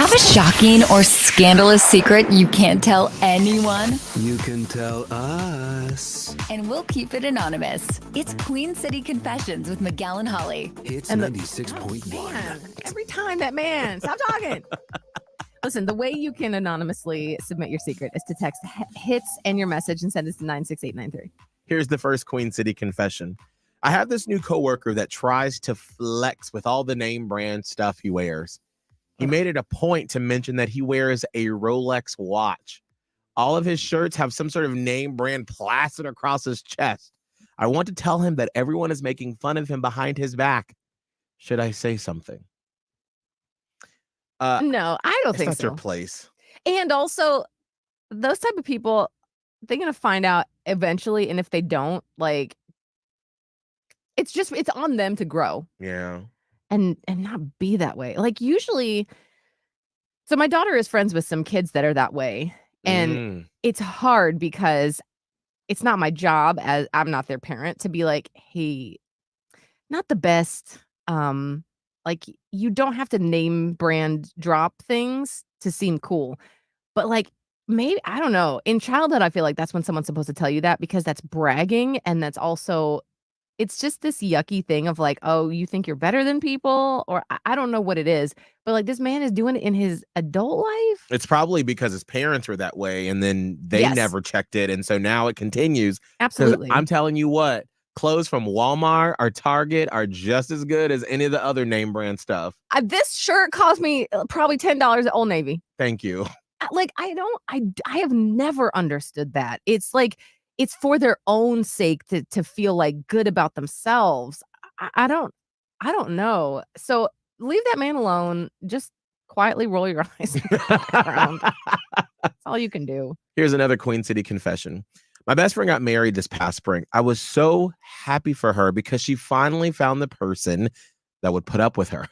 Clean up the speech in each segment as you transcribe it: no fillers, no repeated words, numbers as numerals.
Have a shocking or scandalous secret you can't tell anyone? You can tell us. And we'll keep it anonymous. It's Queen City Confessions with Miguel and Holly. Hits And 96.1. Man, every time that man, stop talking. Listen, the way you can anonymously submit your secret is to text hits and your message and send it to 96893. Here's the first Queen City confession. I have this new coworker that tries to flex with all the name brand stuff he wears. He made it a point to mention that he wears a Rolex watch. All of his shirts have some sort of name brand plastered across his chest. I want to tell him that everyone is making fun of him behind his back. Should I say something? No, I don't It's think not so. your place. And also, those type of people, they're going to find out eventually. And if they don't, like, it's on them to grow. Yeah. And not be that way. Like usually, so my daughter is friends with some kids that are that way. And it's hard because it's not my job, as I'm not their parent, to be like, hey, not the best. Like you don't have to name brand drop things to seem cool. But like maybe, I don't know. In childhood, I feel like that's when someone's supposed to tell you that because that's bragging. And that's also, it's just this yucky thing of like, oh, you think you're better than people? Or I don't know what it is. But like this man is doing it in his adult life. It's probably because his parents were that way and then they Yes. never checked it. And so now it continues. 'Cause Absolutely. I'm telling you what, clothes from Walmart or Target are just as good as any of the other name brand stuff. This shirt cost me probably $10 at Old Navy. Thank you. Like I have never understood that. It's like it's for their own sake to feel like good about themselves. I don't know. So leave that man alone. Just quietly roll your eyes around. That's all you can do. Here's another Queen City confession. My best friend got married this past spring. I was so happy for her because she finally found the person that would put up with her.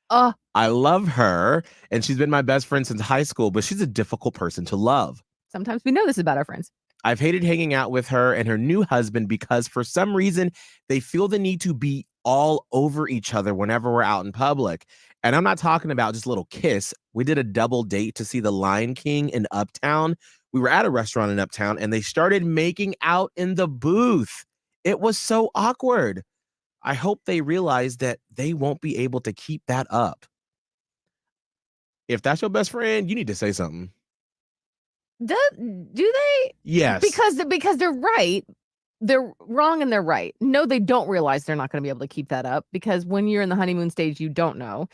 I love her, and she's been my best friend since high school, but she's a difficult person to love. Sometimes we know this about our friends. I've hated hanging out with her and her new husband because for some reason they feel the need to be all over each other whenever we're out in public. And I'm not talking about just a little kiss. We did a double date to see The Lion King in Uptown. We were at a restaurant in Uptown and they started making out in the booth. It was so awkward. I hope they realize that they won't be able to keep that up. If that's your best friend, you need to say something. Do they? Yes. Because they're right. They're wrong and they're right. No, they don't realize they're not going to be able to keep that up because when you're in the honeymoon stage, you don't know.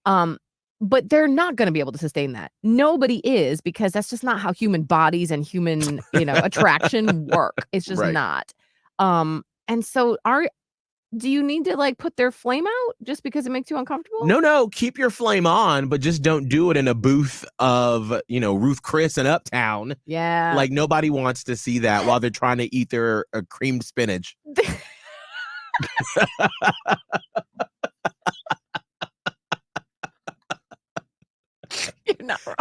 But they're not going to be able to sustain that. Nobody is because that's just not how human bodies and human, attraction work. It's just Right. not. And so do you need to like put their flame out just because it makes you uncomfortable? No, keep your flame on, but just don't do it in a booth of, Ruth Chris in Uptown. Yeah. Like nobody wants to see that while they're trying to eat their creamed spinach. You're not wrong.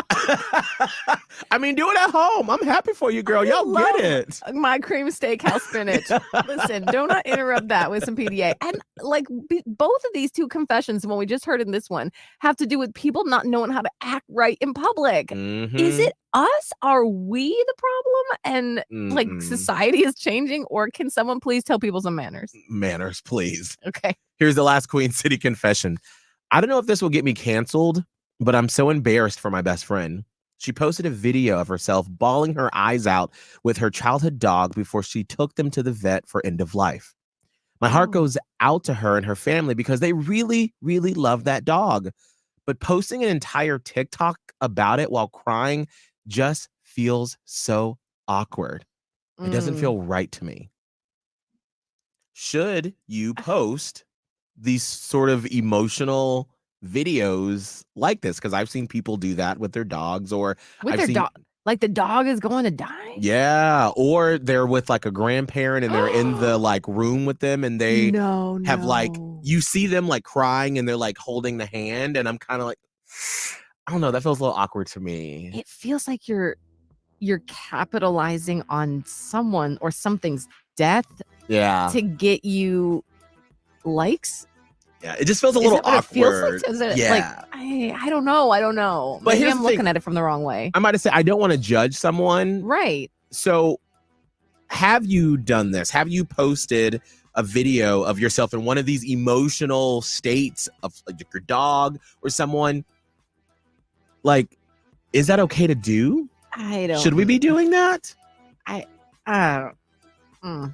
I mean, do it at home. I'm happy for you, girl. Y'all love get it. My cream steakhouse spinach. Listen, do not interrupt that with some PDA. And like both of these two confessions, when we just heard in this one, have to do with people not knowing how to act right in public. Is it us? Are we the problem? And like society is changing, or can someone please tell people some manners? Manners, please. Okay. Here's the last Queen City confession. I don't know if this will get me canceled, but I'm so embarrassed for my best friend. She posted a video of herself bawling her eyes out with her childhood dog before she took them to the vet for end of life. My heart goes out to her and her family because they really, really love that dog. But posting an entire TikTok about it while crying just feels so awkward. It doesn't feel right to me. Should you post these sort of emotional videos like this? Because I've seen people do that with their dogs, or With I've their seen, dog. Like the dog is going to die? yeah, or they're with like a grandparent and they're in the like room with them and they have like, you see them like crying and they're like holding the hand, and I'm kind of like, I don't know, that feels a little awkward to me. It feels like you're capitalizing on someone or something's death Yeah. to get you likes. Yeah, it just feels a Is little that what it feels like? awkward. Is it Yeah. like I don't know. I don't know. But Maybe here's I'm the looking thing. at it from the wrong way. I might have said I don't want to judge someone. Right. So have you done this? Have you posted a video of yourself in one of these emotional states of like your dog or someone? Like, is that okay to do? I don't. Should we be doing that? I don't.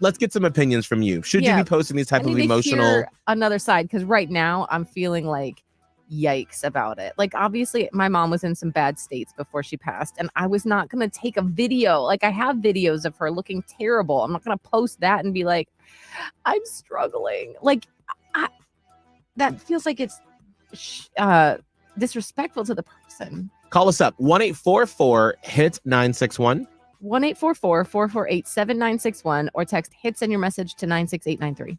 Let's get some opinions from you. Should Yeah. you be posting these type I of need to emotional? hear another side, because right now I'm feeling like yikes about it. Like, obviously my mom was in some bad states before she passed, and I was not going to take a video. Like, I have videos of her looking terrible. I'm not going to post that and be like, I'm struggling. Like, that feels like it's disrespectful to the person. Call us up 1-844-HIT-961. 1-844-448-7961 or text hits in your message to 96893.